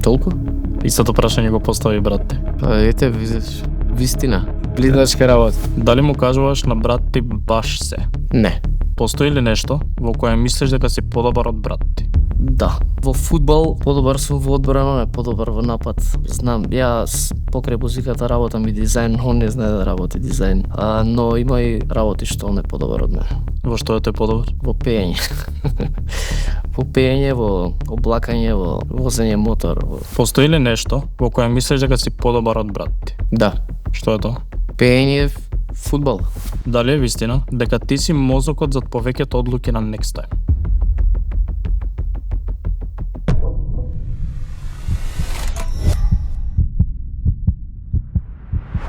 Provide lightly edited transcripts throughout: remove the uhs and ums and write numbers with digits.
Толку? Истото прашање го постави брат ти. Па ете, видиш, вистина. Близначка работа. Дали му кажуваш на брат ти баш се? Не. Постои ли нешто во кое мислиш дека си подобар од брат ти? Да. Во фудбал подобар сум во одбрана, не подобар во напад. Знам, јас покрај музиката работам и дизајн, он не знае да работи дизајн. Но има и работи што он е подобар од мене. Во што е тој подобар? Во пеење. Во пеење, во облакање, во возење мотор. Постои ли нешто во кое мислиш дека си подобар од брат ти? Да. Што е тоа? Пеење, фудбал. Дали е вистина дека ти си мозокот зад повеќето одлуки на Next Time?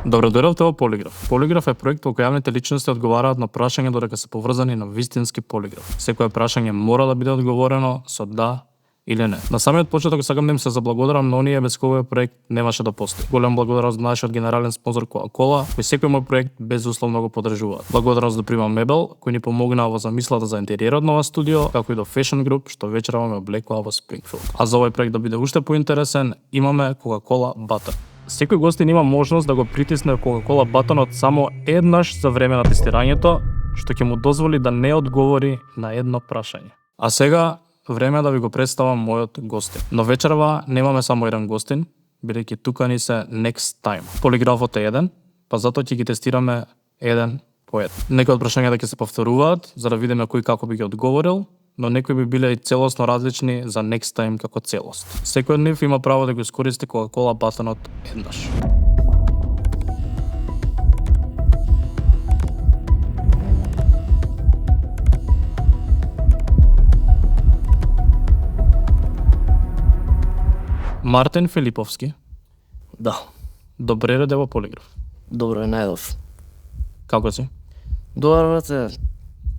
Добродојдовте во Полиграф. Полиграф е проект во кој јавните личности одговараат на прашања додека се поврзани на вистински полиграф. Секое прашање мора да биде одговорено со да или не. На самиот почеток сакам да им се заблагодарам на оние без кој проект немаше да постои. Голем благодарност до нашиот генерален спонзор Coca-Cola, кој секој мој проект безусловно го поддржуваат. Благодарност до Prima Mebel, кој ни помогнаа во замислата за интериерот на ова студио, како и до Fashion Group, што вечерава ме облекува во Springfield. А за овој проект да биде уште поинтересен, имаме Coca-Cola Button. Секој гостин има можност да го притисне Coca-Cola батонот само еднаш за време на тестирањето, што ќе му дозволи да не одговори на едно прашање. А сега време е да ви го представам мојот гостин. Но вечерва немаме само еден гостин, бидејќи тука ни се Next Time. Полиграфот е еден, па затоа ќе ги тестираме еден по еден. Некои од прашањата ќе се повторуваат, за да видиме кој како би ги одговорил, но некои би биле и целосно различни за Next Time како целост. Секој од нив има право да го искористи Coca-Cola батонот еднаш. Мартин Филиповски. Да. Добре реде во Полиграф. Добро е најдов. Како си? Добар брате.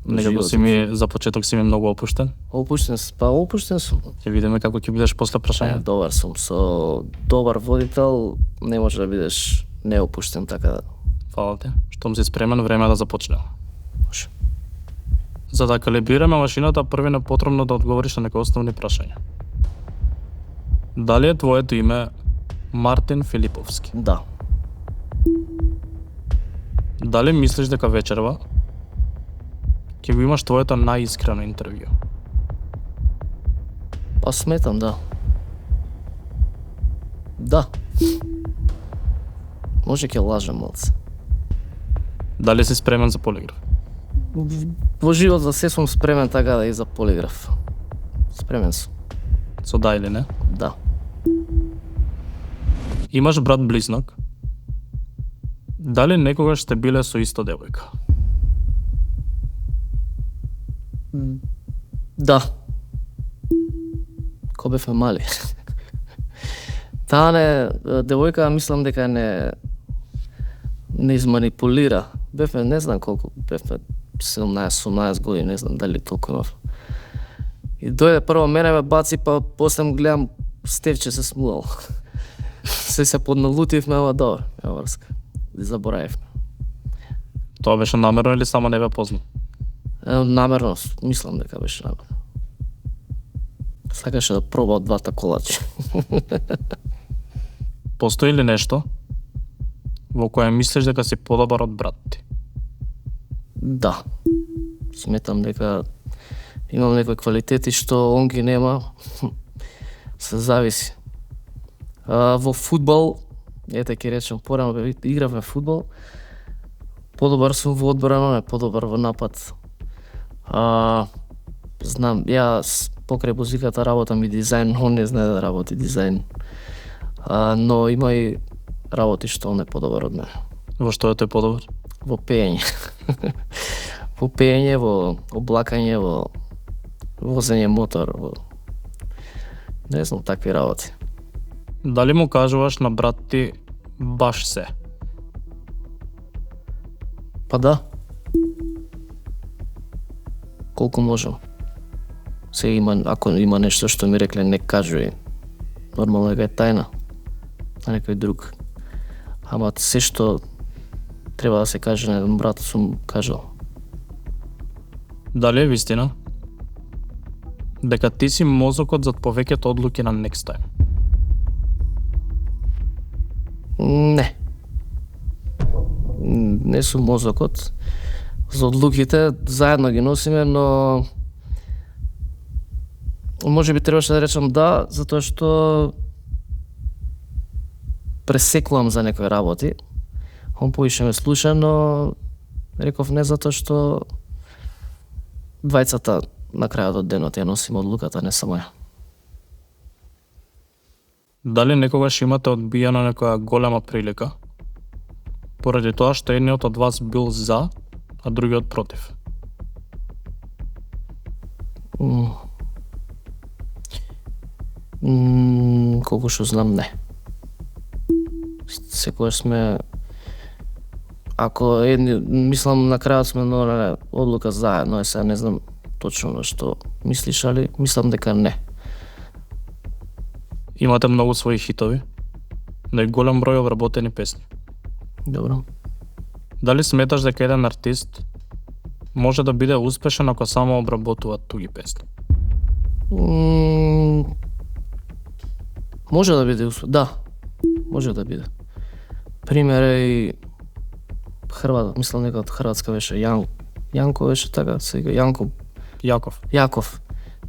Некако си ми за почеток си ми многу опуштен. Опуштен сум. Ќе видиме како ќе бидеш после прашањето. Добар сум, со добар водител не може да бидеш неопуштен, така да. Фала ти. Штом си спремен, време е да започнеме. Може. За да калибрираме машината, први е потребно да одговориш на некои основни прашања. Дали е твоето име Мартин Филиповски? Да. Дали мислиш дека вечерва ќе го имаш твоето најискрено интервју? Па сметам, да. Да. Може ќе лажам малце. Дали си спремен за полиграф? Во живот за се сум спремен, така да и за полиграф. Спремен сум. Со да или не? Да. Имаш брат близнак? Дали некогаш сте биле со иста девојка? Да. Ко бевме мали. Таа девојка мислам дека не изманипулира. Бевме не знам колку, бевме 17-18 години, не знам дали толку имав. И дојде прво мене ме баци, па после му гледам Стевче се смувал. се подналутивме, ама добро, врска. И заборавивме. Тоа беше намерно или само не ве позна? Намерно, мислам дека беше намерно. Сакаше да проба од двата колачи. Постои ли нешто во кое мислиш дека си подобар од брат ти? Да. Сметам дека имам некои квалитети што он ги нема. Се зависи. Во фудбал, ете ќе речем, порано игравме фудбал. Подобар сум во одбрана, не подобар во напад. Знам, јас покрај музиката работам и дизајн, он не знае да работи дизајн. Но има и работи што он е подобар од мене. Во што е тој подобар? Во пеење. Во пеење, во облакање, во возење мотор, не знам, такви работи. Дали му кажуваш на брат ти баш се? Па да. Колку можам. Ако има нешто што ми рекле не кажуј, нормално дека е тајна на некој друг. Ама се што треба да се каже на еден брат сум кажал. Дали е вистина дека ти си мозокот зад повеќето одлуки на Next Time? не сум мозокот. За одлуките заедно ги носиме, но може би требаше да речам да, затоа што пресекувам за некои работи. Он поише ме слуша, но реков не затоа што двајцата на крајот од денот ја носиме одлуката, не само ја. Дали некогаш имате одбиена некоја голема прилика поради тоа што едниот од вас бил за, а другиот против? Колку што знам, не. Секогаш сме, ако едни, мислам на крајот сме донеле одлука заедно, сега не знам точно на што мислиш, али мислам дека не. Имате многу своји хитови, но и голем број обработени песни. Добро. Дали сметаш дека еден артист може да биде успешен ако само обработува туги песни? Може да биде да, може да биде. Пример е и мислам дека од Хрватска беше Јанко беше така, сега Јаков.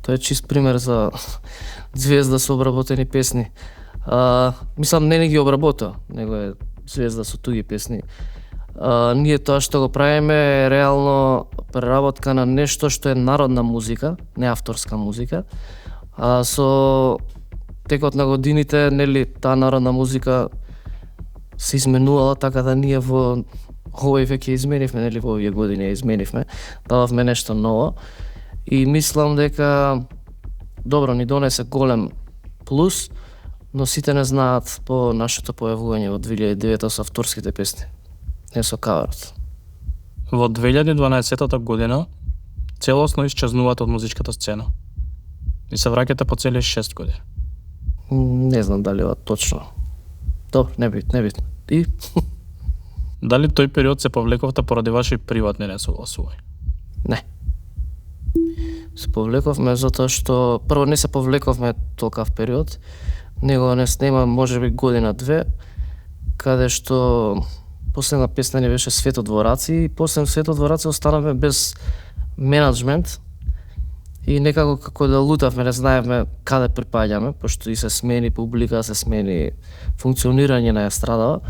Тој е чист пример за звезда со обработени песни. Мислам не ги обработува, него е звезда со туги песни. Ние тоа што го правиме е реално преработка на нешто што е народна музика, не авторска музика. Со текот на годините, нели, таа народна музика се изменувала, така да ние во овој век ја изменивме, нели, во овие години ја изменивме, дававме нешто ново. И мислам дека добро ни донесе голем плюс, но сите не знаат по нашето појавување во 2009 со авторските песни, не со каверот. Во 2012 година целосно исчезнувате од музичката сцена и се враќате по цели 6 години. Не знам дали ова точно. Добро, не битно. И дали тој период се повлековте поради ваши приватни несогласувања? Не. Се повлековме затоа што прво не се повлековме толкав период, него не снема можеби година-две, каде што последна песна ни беше Светот во раци и после Светот во раци останавме без менаџмент и некако како да лутавме, не знаевме каде припаѓаме, пошто и се смени публика, се смени функционирање на естрадава.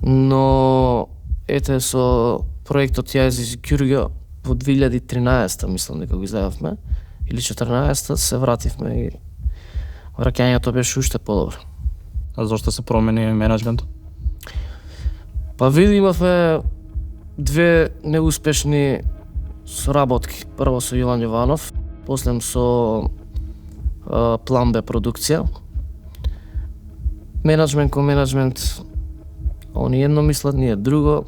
Но ете со проектот Јајз из Ѓурѓо во 2013 мислам дека го издајавме, или 14 се вративме и враќањето беше уште подобро. А зошто се промени менаџментот? Па види, имавме две неуспешни соработки. Прво со Јован Јованов, после со План Б продукција. Менаџмент кон менаџмент, они едно мислат, ние друго.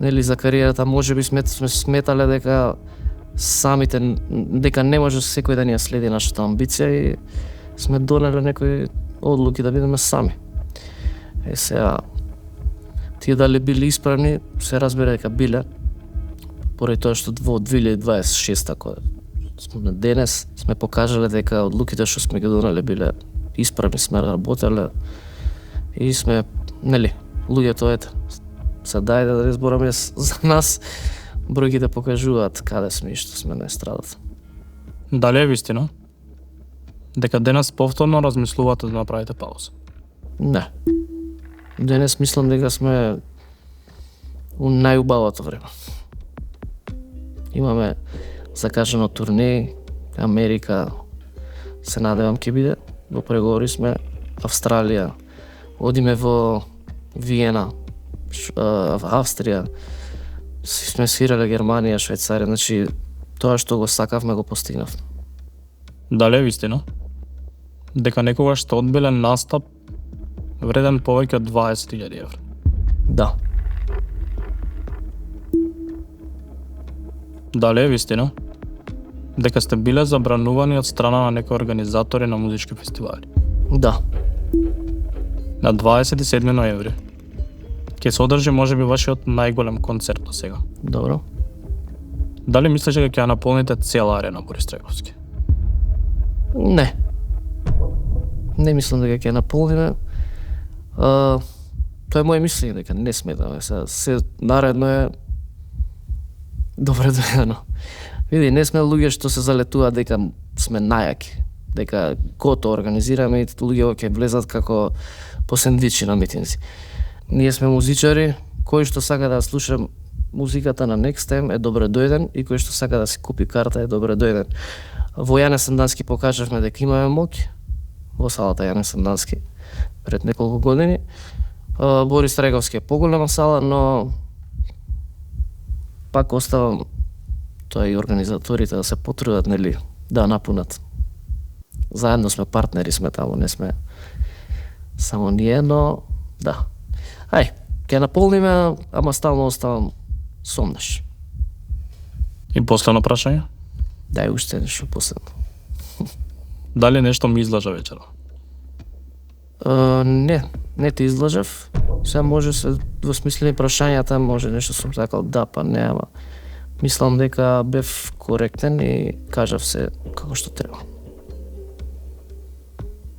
Нели за кариерата можеби сме сметале дека дека не може секој да ни ја следи нашата амбиција и сме донеле некои одлуки да бидеме сами. Сега тие дали биле исправни, се разбира дека биле, поради тоа што во 2026 кога сме денес, сме покажале дека одлуките што сме ги донеле биле исправни, сме работеле и сме, нели, луѓето ете, се дајде да избораме за нас, бројките покажуваат каде сме и што сме на естрадата. Дали е вистина дека денес повторно размислувате да направите пауза? Не. Денес мислам дека сме у најубавото време. Имаме закажано турне, Америка, се надевам ќе биде, во преговори сме, Австралија, одиме во Виена, в Австрија, сме свирале Германија, Швајцарија, значи тоа што го сакавме го постигнавме. Дали е вистина дека некогаш сте одбиле настап вреден повеќе од 20.000 евра? Да. Дали е вистина дека сте биле забранувани од страна на некои организатори на музички фестивали? Да. На 27 ноември ќе се одржи можеби вашиот најголем концерт до сега. Добро. Дали мислиш дека ќе ја наполните цела арена Борис Треговски? Не. Не мислам дека ќе наполниме. Тоа Тоа е моje мислење дека не сметаме. Се наредно е добре дојдено. Види, не сме луѓе што се залетуваат дека сме најаки, дека кото организираме и луѓе ќе влезат како по сендвичи на митинзи. Ние сме музичари, кој што сака да слуша музиката на Next Time е добре дојден и кој што сака да си купи карта е добре дојден. Во Јане Сандански покажавме дека имаме моќ во салата Јане Сандански пред неколку години. Борис Треговски е поголема сала, но пак оставам тоа и организаторите да се потрудат, нели, да напунат. Заедно сме партнери, сме таму, не сме само ние, но да. Ај, ќе наполниме, ама стално оставам сомнеш. И последно прашање? Дај уште нешто последно. Дали нешто ми излажа вечера? Не те излажав. Сега може се двосмислени прашањата, може нешто сум сакал да, па не, ама мислам дека бев коректен и кажав се како што треба.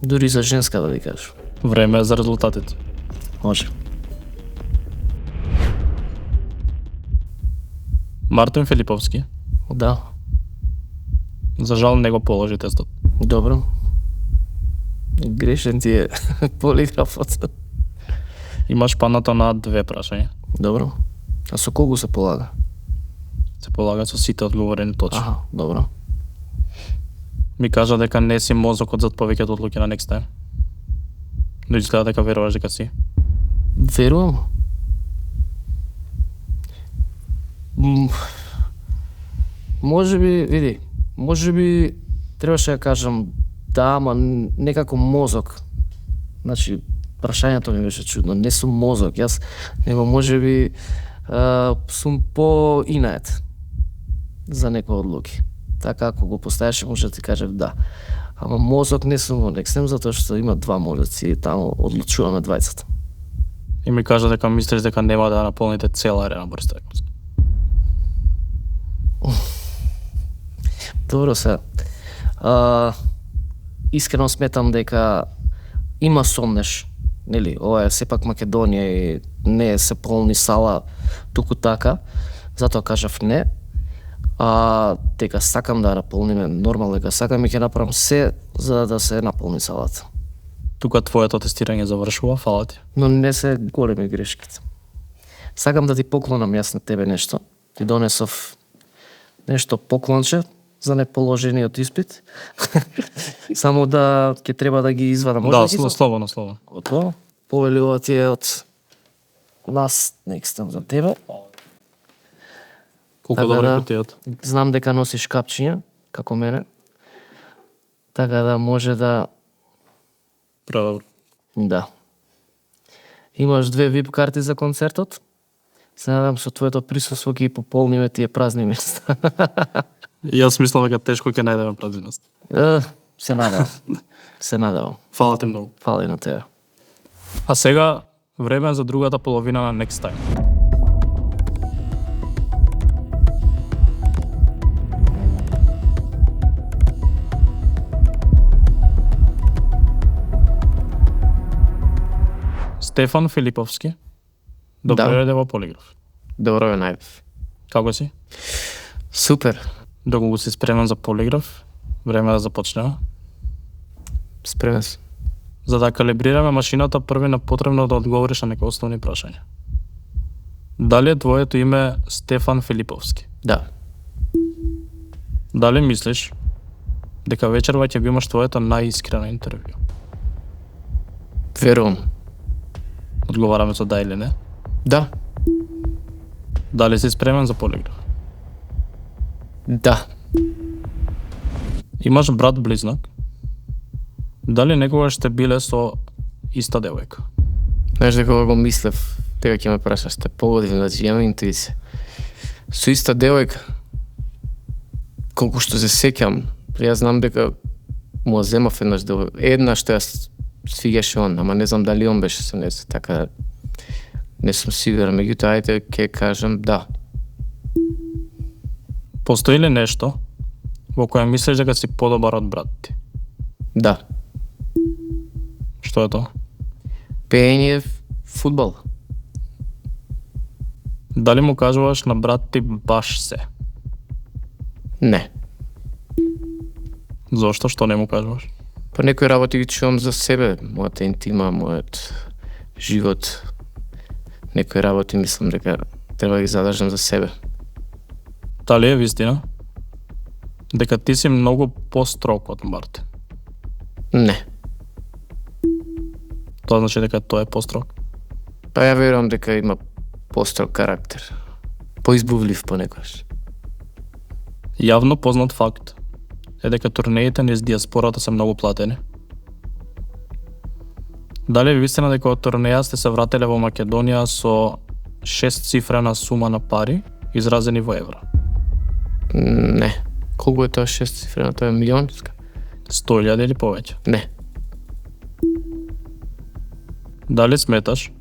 Дури за женска да ви кажам. Време е за резултатите. Може. Мартин Филиповски. Да. За жал не го положи тестот. Добро. Грешен ти е полиграфот. Имаш паната на 2 прашања. Добро. А со колку се полага? Се полага со сите одговорени точно. Аха, добро. Ми кажа дека не си мозокот зад повеќето одлуки на Next Time. Но изгледа дека веруваш дека си. Верувам. Може би, види, може би требаше да кажам да, ама некако мозок. Значи, прашањето ми беше чудно. Не сум мозок, јас него може би сум по-инает за некои одлуки. Така, ако го поставеше, може да ти кажев да. Ама мозок не сум во Next Time, затоа што има 2 мозоци и таму одлучуваме двајцата. И ми кажа дека мислиш дека нема да наполните цела арена Борис Треговски. Добро се. Искрено сметам дека има сомнеш, нели, ова е сепак Македонија и не е се полни сала туку така, затоа кажав не. Дека сакам да наполниме, нормално дека сакам и ќе направам се за да се наполни салата. Тука твоето тестирање завршува, фала ти. Но не се големи грешките. Сакам да ти поклонам јас на тебе нешто. Ти донесов нешто поклонче за неположениот испит. Само да ќе треба да ги извадам. Да, слободно. Готово. Повелува ти е од нас Next Time за тебе. Колку Така добро да, е кутијата. Знам дека носиш капчиња, како мене. Така да може да... Прадобро. Да. Имаш 2 VIP карти за концертот. Се надам со твоето присуство ќе ги пополниме тие празни места. Јас мислам дека тешко ќе најдеме празни места. Се надевам. Се надевам. Фала ти многу. Фала и на тебе. А сега време е за другата половина на Next Time. Стефан Филиповски. Добро дојде во Полиграф. Добро ве најдов. Како си? Супер. Доколку си спремен за Полиграф, време да започнеме. Спремен си. За да калибрираме машината, први на потребно да одговориш на некои основни прашања. Дали е твоето име Стефан Филиповски? Да. Дали мислиш дека вечерва ќе имаш твоето најискрено интервју? Верувам. Одговараме со да или не? Да. Дали си спремен за Полиграф? Да. Имаш брат близнак? Дали некогаш сте биле со иста девојка? Знаеш дека го мислев, дека ќе ме прашаш, те погодив, значи имам интуиција. Со иста девојка, колку што се сеќам, јас знам дека му земав еднаш што јас свигаше он, ама не знам дали он беше со неја, така не сум сигурен, меѓутоа ајде ќе кажам да. Постои ли нешто во кое мислиш дека си подобар од брат ти? Да. Што е тоа? Пеење, фудбал. Дали му кажуваш на брат ти баш се? Не. Зошто? Што не му кажуваш? Па некои работи ги чувам за себе, мојата интима, мојот живот. Некои работи мислам дека треба да ги задржам за себе. Дали е вистина дека ти си многу построг од Мартин? Не. Тоа значи дека тој е построг? Па ја верувам дека има построг карактер. Поизбувлив понекогаш. Јавно познат факт е дека турнеите низ диаспората се многу платени. Дали е вистина дека од турнеја сте се врателе во Македонија со 6-цифрена сума на пари изразени во евра? Не. Колку е тоа 6 цифрена? Тоа е милионска? 100.000 или повеќе? Не. Дали сметаш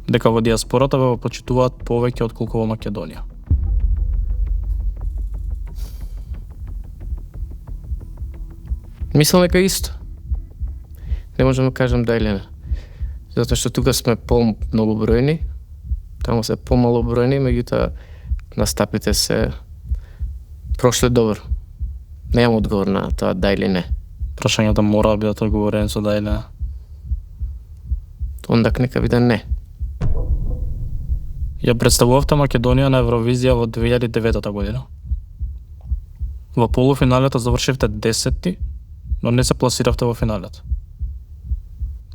дека во диаспората ве почитуваат повеќе отколку во Македонија? Мислам дека исто. Не можам да кажам да или не. Затоа што тука сме по-многу бројни, таму се помало бројни, меѓутоа настапите се прошле добро. Немам одговор на тоа да или не. Прашањата мора да бидат одговорени со да или не. Ондак нека биде не. Ја представувавте Македонија на Евровизија во 2009 година. Во полуфиналето завршивте 10-ти, но не се пласиравте во финалето.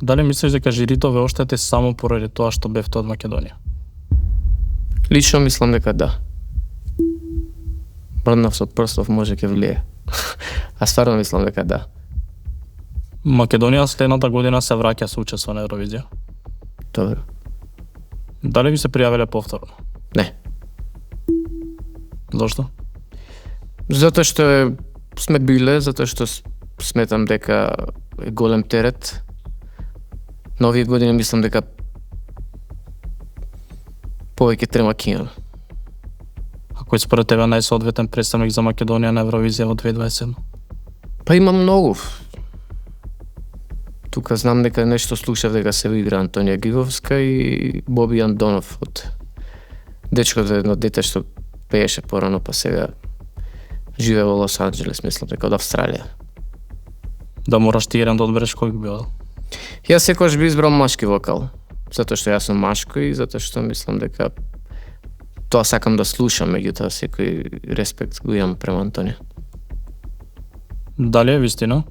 Дали мислиш дека жирито ве оштети само поради тоа што бевте од Македонија? Лично мислам дека да. Мрднав со прстов може ке влие. А стварно мислам дека да. Македонија следната година се враќа со учество на Евровизија. Добро. Дали ви се пријавиле повторно? Не. Зошто? Затоа што сме биле, затоа што сметам дека е голем терет. На овие години мислам дека повеќе трема кинјано. А кој според тебе најсоодветен представник за Македонија на Евровизија во 2027? Па има многу. Тука знам дека нешто слушав дека се игра Антонија Гиговска и Боби Андонов од дечкото, едно дете што пееше порано, па сега живее во Лос Анџелес, мислам дека од Австралија. Да мораш ти еден да одбереш кој би бил? Јас секогаш би избрал машки вокал, затоа што јас сум машко и затоа што мислам дека тоа сакам да слушам, меѓутоа секој респект го имам према Антонија. Дали е вистина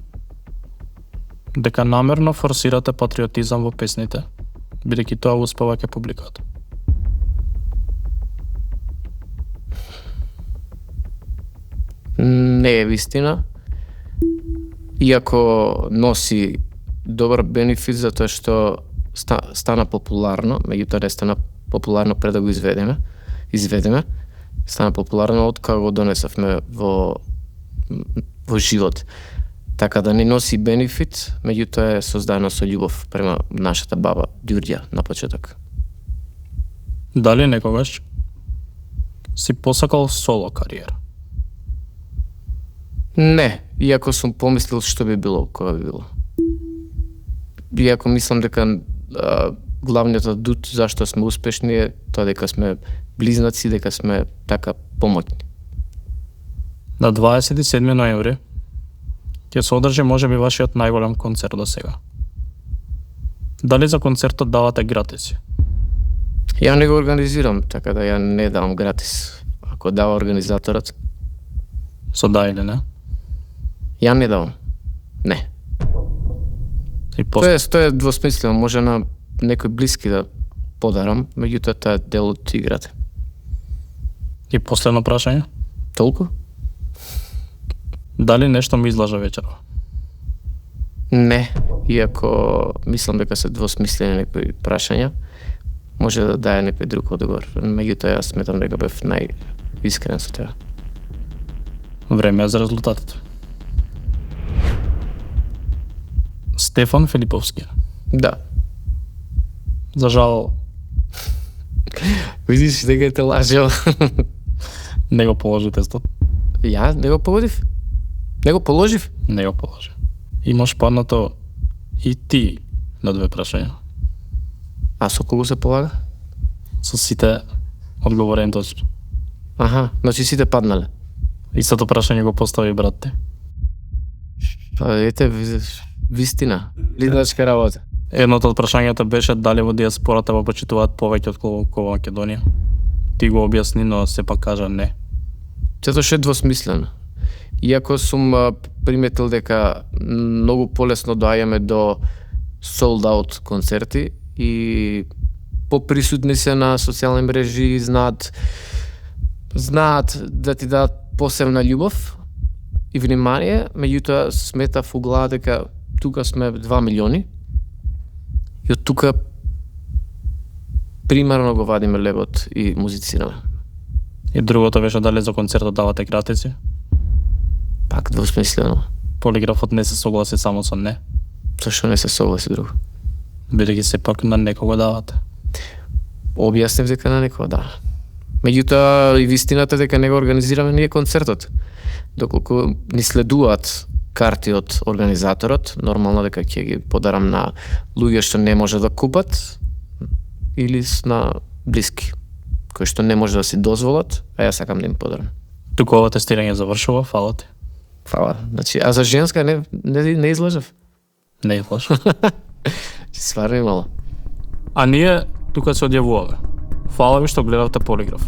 дека намерно форсирате патриотизам во песните, бидејќи тоа успева ке публиката? Не е вистина, иако носи добар бенефит затоа што стана популарно, меѓутоа не стана популарно пред да го изведеме, стана популарно од кога го донесовме во живот. Така да не носи бенефит, меѓутоа е создадено со љубов према нашата баба Ѓурѓа на почеток. Дали некогаш си посакал соло кариера? Не, иако сум помислил што би било, кога би било. Иако мислам дека главниот адут зашто сме успешни е тоа дека сме близнаци, дека сме така pomoćни. На 27 ноември ќе се одржи можеби вашиот најголем концерт до сега. Дали за концертот давате гратиси? Ја не го организирам, така да ја не давам гратис. Ако дава организаторот, Со да или не? ја не давам. Не. И Тоа е двосмислено, може на некој блиски да подарам, меѓутоа тоа е дел од играта. И последно прашање? Толку? Дали нешто ми излажа вечерва? Не, иако мислам дека се двосмислени некои прашања, може да даде некој друг одговор. Меѓутоа јас сметам дека бев најискрен со тоа. Време е за резултатите. Стефан Филиповски. Да. За жал, Видиш дека те лажел. не го положи тестот. Ја не го погодив? Не го положив? Не го положи. Имаш паднато и ти на 2 прашања. А со кого се полага? Со сите Одговорен точно. Аха, значи сите паднале. Истото прашање го постави брат ти. Па ете, вистина. Лидачка работа. Едното од прашањата беше дали во диаспората го почитуваат повеќе отколку во Македонија. Ти го објасни, но сепак кажа не. Затоа што е двосмислено. Иако сум приметил дека многу полесно доаѓаме до sold out концерти и поприсутни се на социјални мрежи, знаат да ти дадат посебна љубов и внимание, меѓутоа сметав у глава дека тука сме 2 милиони и од тука примерно го вадиме лебот и музицираме. И другото беше дали за концертот давате гратиси? Пак двосмислено. Полиграфот не се согласи само со не. Зашто не се согласи друго? Бидејќи сепак на некого давате. Објаснив дека на некого да. Меѓутоа и вистината дека не го организираме ние концертот. Доколку ни следуваат карти од организаторот, нормално дека ќе ги подарам на луѓе што не може да купат или на блиски кои што не може да си дозволат, а јас сакам да им подарам. Туку ова тестирање завршува, фала ти. Фала. Значи, а за женска не излажав. Не е лошо. Стварно имало. А ние тука се одјавуваме. Фала ви што гледавте Полиграф.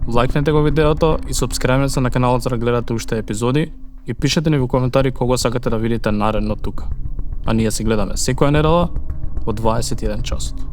Лајкнете го видеото и субскрајбнете се на каналот за да гледате уште епизоди и пишете ни во коментари кого сакате да видите наредно тука. А ние се гледаме секоја недела во 21 часот.